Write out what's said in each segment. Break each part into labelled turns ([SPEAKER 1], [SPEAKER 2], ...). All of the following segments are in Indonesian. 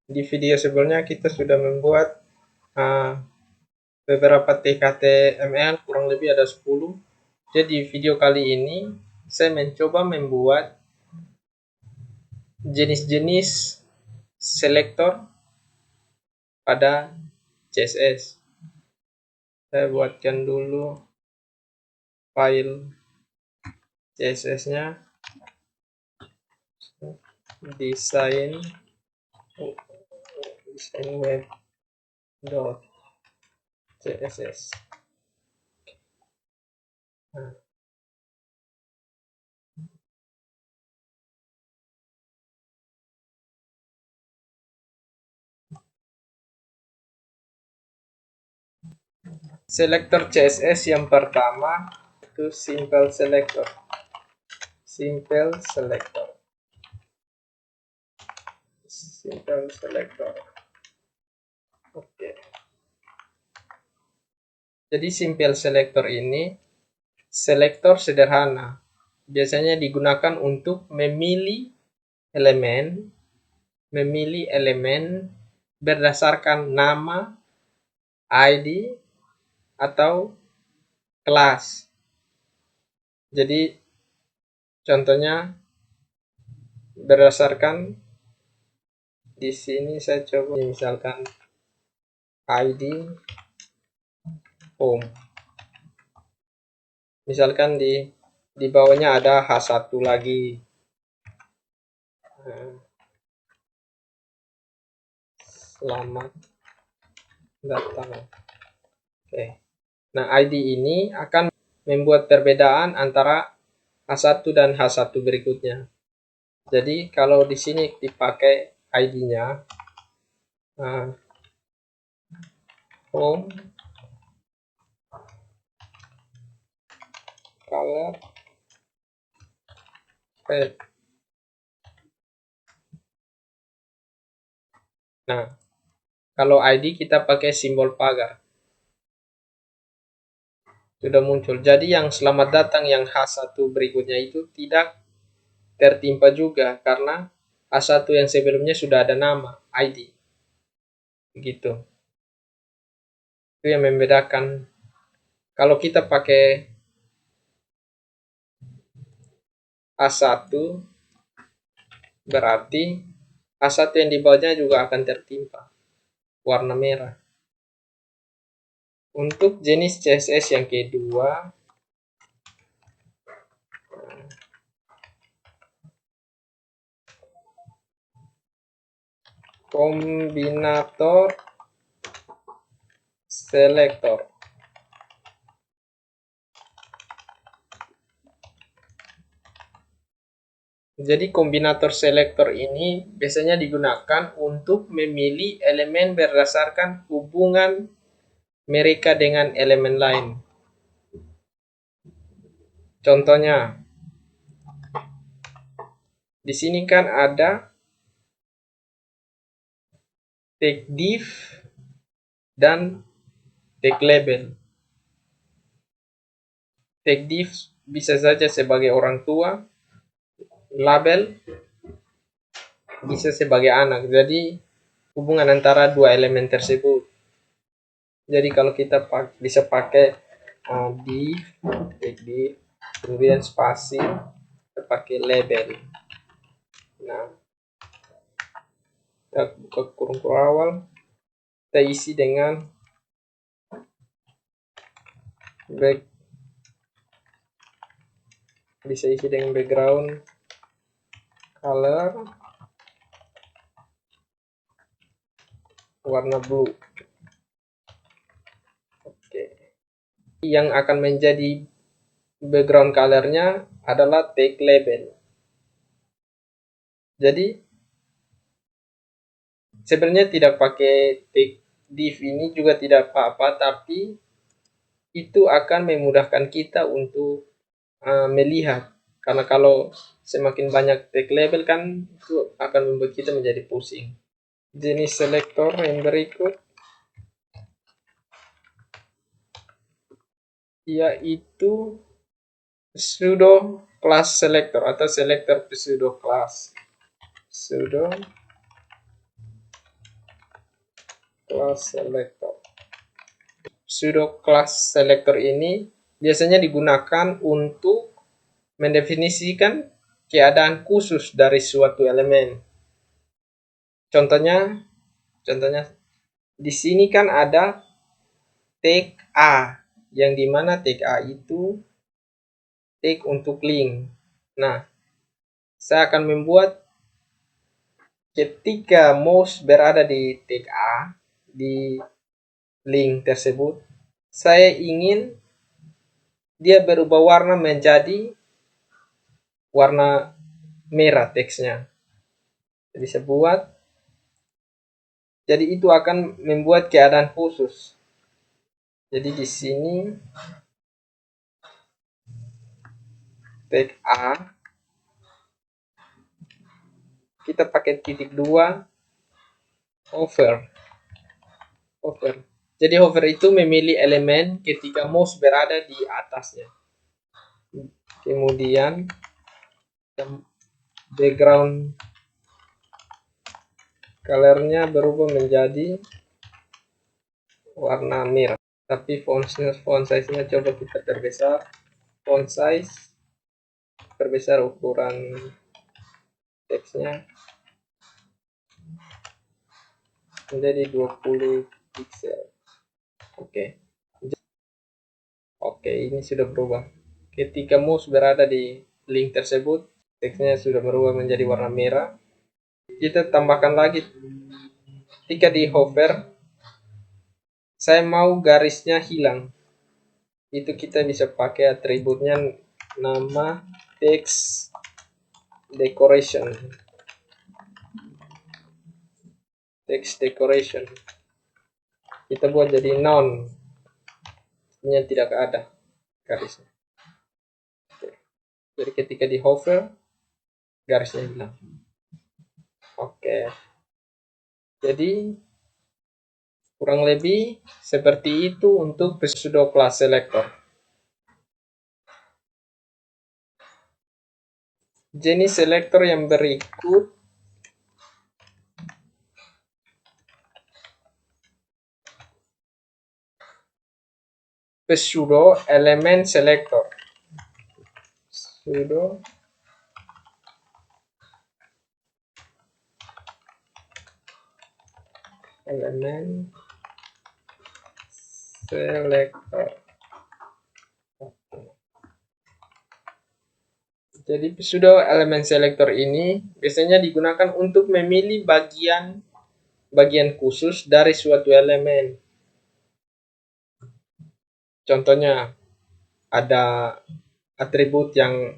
[SPEAKER 1] Di video sebelumnya kita sudah membuat beberapa TKT-ML, kurang lebih ada 10. Jadi video kali ini saya mencoba membuat jenis-jenis selektor pada CSS. Saya buatkan dulu file CSS-nya, desain web.css. Nah, selektor CSS yang pertama itu simple selector. Simple selector. Oke. Jadi simple selector ini selektor sederhana. Biasanya digunakan untuk memilih elemen berdasarkan nama, ID, atau kelas. Jadi contohnya berdasarkan di sini saya coba misalkan ID home. Misalkan di bawahnya ada H1 lagi. Selamat datang. Oke. Nah, ID ini akan membuat perbedaan antara H1 dan H1 berikutnya. Jadi kalau di sini dipakai ID-nya home color red. Nah, kalau ID kita pakai simbol pagar. Sudah muncul. Jadi yang selamat datang yang H1 berikutnya itu tidak tertimpa juga karena H1 yang sebelumnya sudah ada nama, ID. Begitu. Itu yang membedakan. Kalau kita pakai H1 berarti H1 yang di bawahnya juga akan tertimpa warna merah. Untuk jenis CSS yang kedua, kombinator selector. Jadi kombinator selector ini biasanya digunakan untuk memilih elemen berdasarkan hubungan mereka dengan elemen lain. Contohnya, di sini kan ada tag div dan tag label. Tag div bisa saja sebagai orang tua, label bisa sebagai anak. Jadi hubungan antara dua elemen tersebut. Jadi kalau kita bisa pakai div, tag div, kemudian spasi, kita pakai label. Nah, kita buka kurung awal, kita isi dengan bisa isi dengan background color warna blue. Oke. Yang akan menjadi background colornya adalah tag label. Jadi sebenarnya tidak pakai tag div ini juga tidak apa-apa, tapi itu akan memudahkan kita untuk melihat, karena kalau semakin banyak tag label kan itu akan membuat kita menjadi pusing. Jenis selektor yang berikut yaitu pseudo class selector atau selector pseudo class. Pseudo class selector. Pseudo class selector ini biasanya digunakan untuk mendefinisikan keadaan khusus dari suatu elemen. Contohnya di sini kan ada tag A, yang dimana tag A itu tag untuk link. Nah, saya akan membuat ketika mouse berada di tag A, di link tersebut, saya ingin dia berubah warna menjadi warna merah teksnya. Jadi saya buat, jadi itu akan membuat keadaan khusus. Jadi di sini tag A kita pakai titik 2 hover. Jadi hover itu memilih elemen ketika mouse berada di atasnya. Kemudian background colornya berubah menjadi warna merah. Tapi font size-nya coba kita perbesar. Font size, perbesar ukuran teksnya menjadi 20 pixel. Oke, ini sudah berubah. Ketika mouse berada di link tersebut, teksnya sudah berubah menjadi warna merah. Kita tambahkan lagi, ketika di hover, saya mau garisnya hilang. Itu kita bisa pakai atributnya nama text decoration. Text decoration. Kita buat jadi none. Ini tidak ada garisnya. Jadi ketika di hover, garisnya hilang. Oke. Jadi kurang lebih seperti itu untuk pseudo class selector. Jenis selector yang berikut pseudo element selector. Pseudo element selector. Jadi pseudo element selector ini biasanya digunakan untuk memilih bagian khusus dari suatu elemen. Contohnya ada atribut yang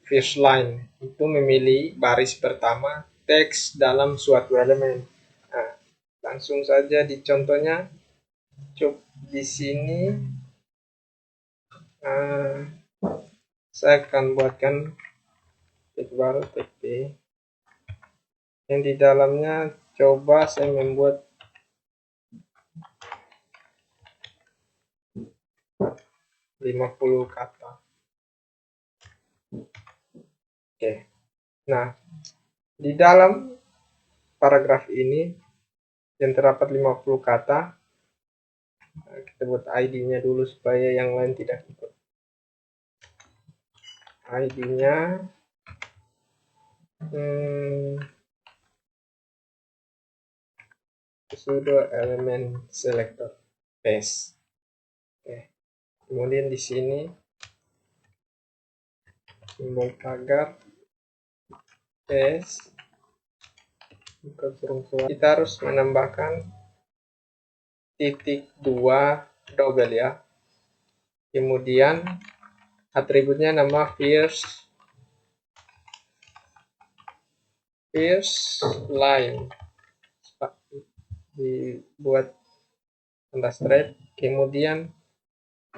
[SPEAKER 1] first line, itu memilih baris pertama teks dalam suatu elemen. Nah, langsung saja di contohnya. Coba di sini saya akan buatkan teks baru, teks B, yang di dalamnya coba saya membuat 50 kata. Oke. Nah, di dalam paragraf ini yang terdapat 50 kata, kita buat ID-nya dulu supaya yang lain tidak ikut. ID-nya pseudo element selector paste. Oke. Kemudian di sini simbol tagar paste. Kita harus menambahkan titik 2 double ya. Kemudian atributnya nama first line, dibuat tanda strip. Kemudian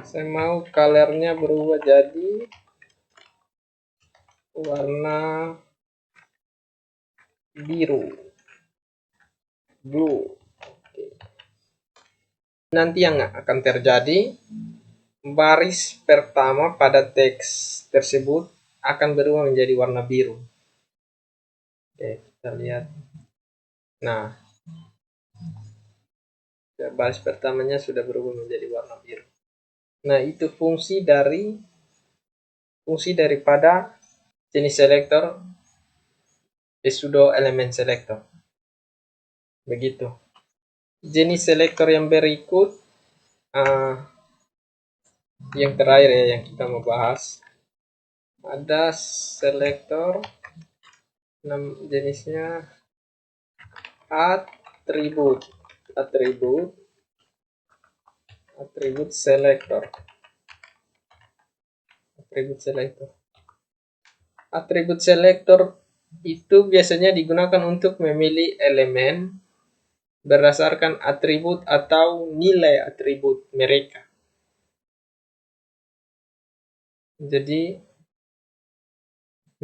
[SPEAKER 1] saya mau colornya berubah jadi warna biru, blue. Nanti yang akan terjadi, baris pertama pada teks tersebut akan berubah menjadi warna biru. Oke, kita lihat. Nah, Ya, baris pertamanya sudah berubah menjadi warna biru. Nah, itu fungsi daripada jenis selektor pseudo elemen selektor. Begitu. Jenis selektor yang berikut, yang terakhir ya yang kita mau bahas, ada selektor jenisnya atribut selektor. Atribut selektor itu biasanya digunakan untuk memilih elemen berdasarkan atribut atau nilai atribut mereka. Jadi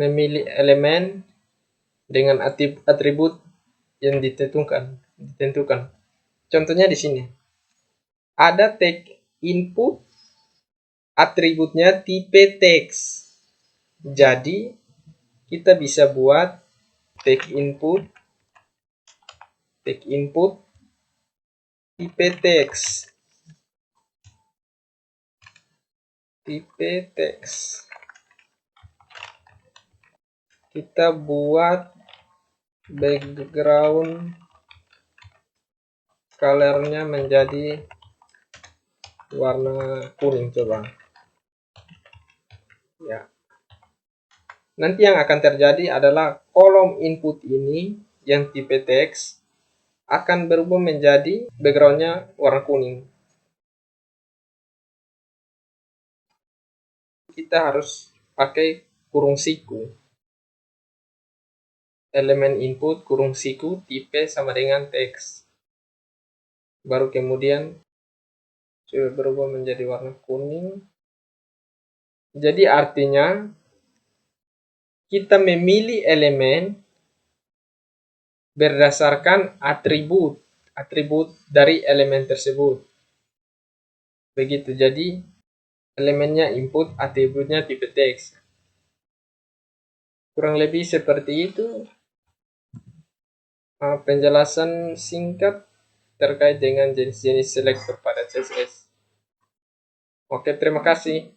[SPEAKER 1] memilih elemen dengan atribut yang ditentukan. Contohnya di sini. Ada tag input, atributnya tipe teks. Jadi kita bisa buat tag input tipe teks. Kita buat background colornya menjadi warna kuning, coba ya. Nanti yang akan terjadi adalah kolom input ini yang tipe teks akan berubah menjadi backgroundnya warna kuning. Kita harus pakai kurung siku. Elemen input kurung siku tipe sama dengan teks. Baru kemudian sudah berubah menjadi warna kuning. Jadi artinya kita memilih elemen berdasarkan atribut dari elemen tersebut. Begitu, jadi elemennya input, atributnya tipe teks. Kurang lebih seperti itu penjelasan singkat terkait dengan jenis-jenis selektor pada CSS. Oke, terima kasih.